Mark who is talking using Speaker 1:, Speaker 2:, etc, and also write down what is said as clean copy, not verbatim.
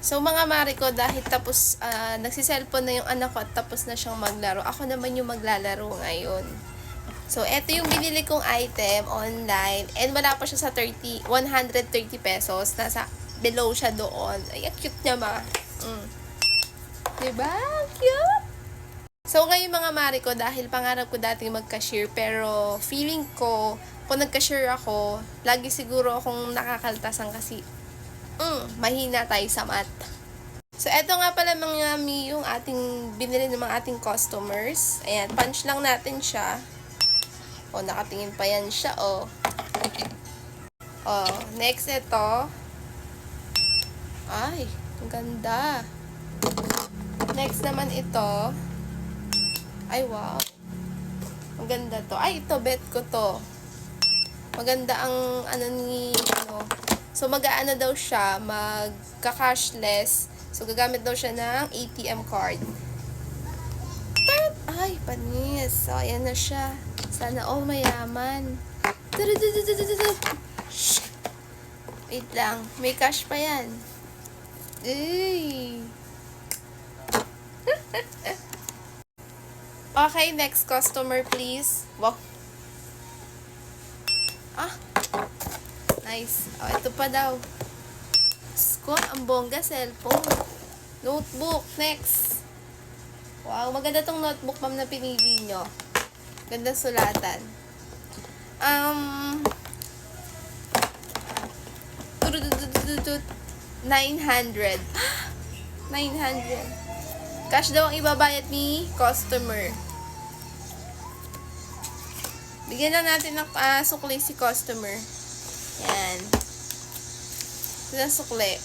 Speaker 1: So mga mare ko, dahil tapos nagsiselfon na yung anak ko at tapos na siyang maglaro, ako naman yung maglalaro ngayon. So eto yung binili kong item online and wala pa siya sa 130 pesos. Nasa below siya doon. Ay, cute niya ma. Diba? Cute! So ngayon mga mare ko, dahil pangarap ko dating mag-cashier, pero feeling ko, kung nag-cashier ako, lagi siguro akong nakakaltasan kasi mahina tayo sa math. So, eto nga pala mga mi yung ating binili ng mga ating customers. Ayan, punch lang natin siya. O, nakatingin pa yan siya, o. O, next ito. Ay, ang ganda. Next naman ito. Ay, wow. Ang ganda to. Ay, ito, bet ko to. Maganda ang, So, mag-aano daw siya, magka-cashless. So, gagamit daw siya ng ATM card. Ay, panis. So, ayan na siya. Sana all mayaman. Wait lang. May cash pa yan. Ay. Okay, next customer, please. Wow. Nice. Oh, ito pa daw. Sko, ang bongga cellphone. Notebook, next. Wow, maganda tong notebook, ma'am, na pinili nyo. Ganda sulatan. 900. 900. Cash daw ang ibabayad ni customer. Bigyan lang natin ng sukli si customer. Yan. Ito na sukli.